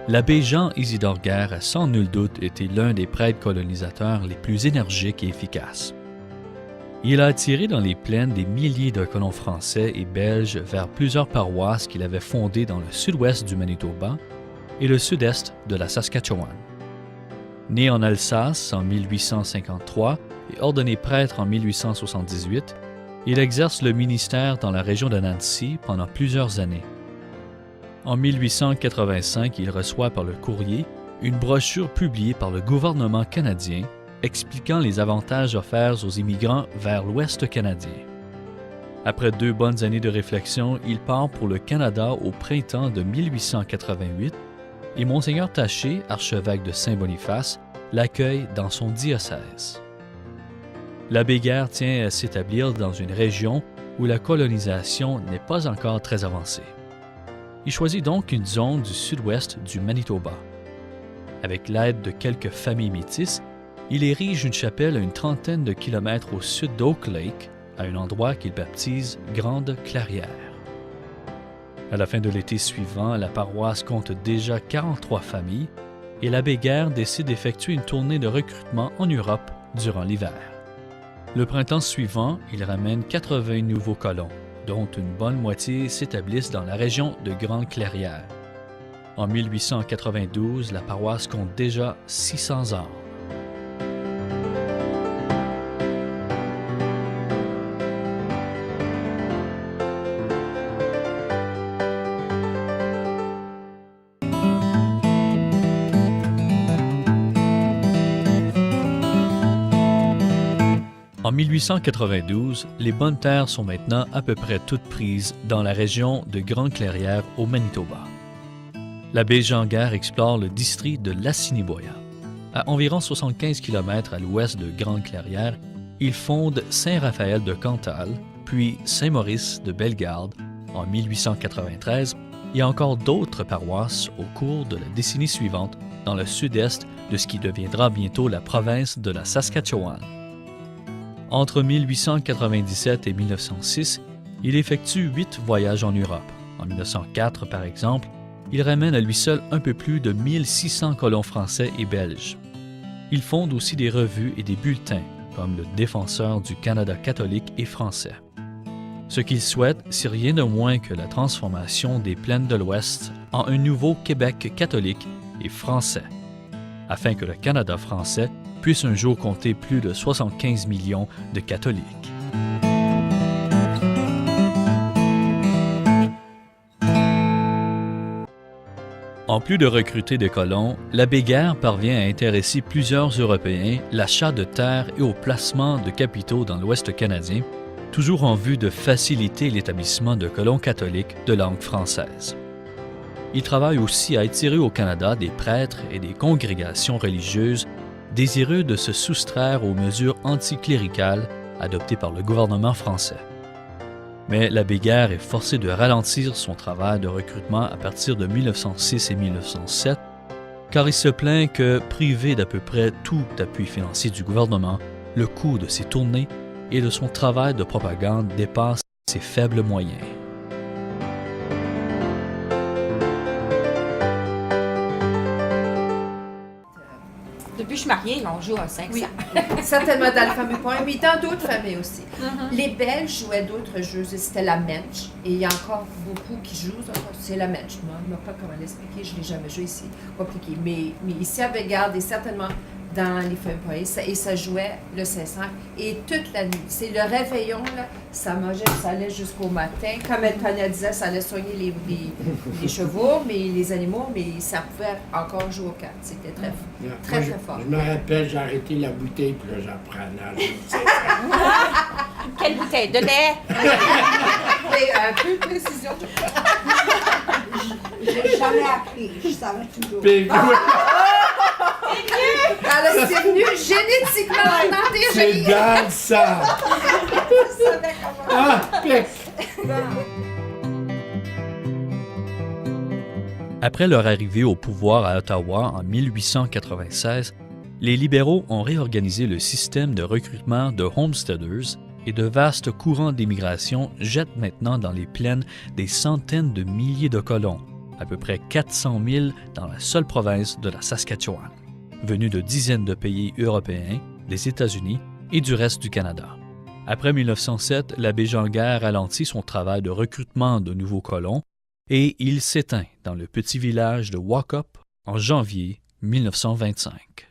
L'abbé Jean-Isidore Guerre a sans nul doute été l'un des prêtres colonisateurs les plus énergiques et efficaces. Il a attiré dans les plaines des milliers de colons français et belges vers plusieurs paroisses qu'il avait fondées dans le sud-ouest du Manitoba et le sud-est de la Saskatchewan. Né en Alsace en 1853 et ordonné prêtre en 1878, il exerce le ministère dans la région de Nancy pendant plusieurs années. En 1885, il reçoit par le courrier une brochure publiée par le gouvernement canadien expliquant les avantages offerts aux immigrants vers l'Ouest canadien. Après 2 bonnes années de réflexion, il part pour le Canada au printemps de 1888 et Monseigneur Taché, archevêque de Saint-Boniface, l'accueille dans son diocèse. L'abbé Guerre tient à s'établir dans une région où la colonisation n'est pas encore très avancée. Il choisit donc une zone du sud-ouest du Manitoba. Avec l'aide de quelques familles métisses, il érige une chapelle à une trentaine de kilomètres au sud d'Oak Lake, à un endroit qu'il baptise Grande Clairière. À la fin de l'été suivant, la paroisse compte déjà 43 familles et l'abbé Guerre décide d'effectuer une tournée de recrutement en Europe durant l'hiver. Le printemps suivant, il ramène 80 nouveaux colons, dont une bonne moitié s'établissent dans la région de Grande Clairière. En 1892, la paroisse compte déjà 600 âmes. En 1892, les bonnes terres sont maintenant à peu près toutes prises dans la région de Grande Clairière au Manitoba. L'abbé Jean Guerre explore le district de l'Assiniboia. À environ 75 km à l'ouest de Grande Clairière, il fonde Saint-Raphaël de Cantal, puis Saint-Maurice de Bellegarde en 1893 et encore d'autres paroisses au cours de la décennie suivante dans le sud-est de ce qui deviendra bientôt la province de la Saskatchewan. Entre 1897 et 1906, il effectue 8 voyages en Europe. En 1904, par exemple, il ramène à lui seul un peu plus de 1600 colons français et belges. Il fonde aussi des revues et des bulletins, comme le Défenseur du Canada catholique et français. Ce qu'il souhaite, c'est rien de moins que la transformation des plaines de l'Ouest en un nouveau Québec catholique et français, afin que le Canada français puisse un jour compter plus de 75 millions de catholiques. En plus de recruter des colons, l'abbé Guerre parvient à intéresser plusieurs Européens l'achat de terres et au placement de capitaux dans l'Ouest canadien, toujours en vue de faciliter l'établissement de colons catholiques de langue française. Il travaille aussi à attirer au Canada des prêtres et des congrégations religieuses désireux de se soustraire aux mesures anticléricales adoptées par le gouvernement français. Mais l'abbé Guerre est forcé de ralentir son travail de recrutement à partir de 1906 et 1907, car il se plaint que, privé d'à peu près tout appui financier du gouvernement, le coût de ses tournées et de son travail de propagande dépasse ses faibles moyens. Depuis que je suis mariée, on joue à 500. Oui, certainement dans le fameux point, mais dans d'autres familles aussi. Les Belges jouaient d'autres jeux, c'était la mensch, et il y a encore beaucoup qui jouent, c'est la mensch. Moi, je ne sais pas comment l'expliquer, je ne l'ai jamais joué ici, compliqué. Mais ici à Bellegarde, et certainement dans les fameux points, et ça jouait le 500, et toute la nuit. C'est le réveillon, là, ça mangeait, ça allait jusqu'au matin. Comme Tania disait, ça allait soigner les chevaux, mais les animaux, mais ça pouvait encore jouer aux cartes. C'était très fort. Je me rappelle, j'ai arrêté la bouteille, puis là, j'en prenais. Quelle bouteille? De lait? Un peu de précision. J'ai jamais appris, je savais toujours. Alors, c'est venu génétiquement dans tes C'est gènes. dans ça! Je savais comment. Ah, pic! Après leur arrivée au pouvoir à Ottawa en 1896, les libéraux ont réorganisé le système de recrutement de homesteaders et de vastes courants d'immigration jettent maintenant dans les plaines des centaines de milliers de colons, à peu près 400 000 dans la seule province de la Saskatchewan, venus de dizaines de pays européens, des États-Unis et du reste du Canada. Après 1907, l'abbé Jean-Guer ralentit son travail de recrutement de nouveaux colons et il s'éteint dans le petit village de Wakup en janvier 1925.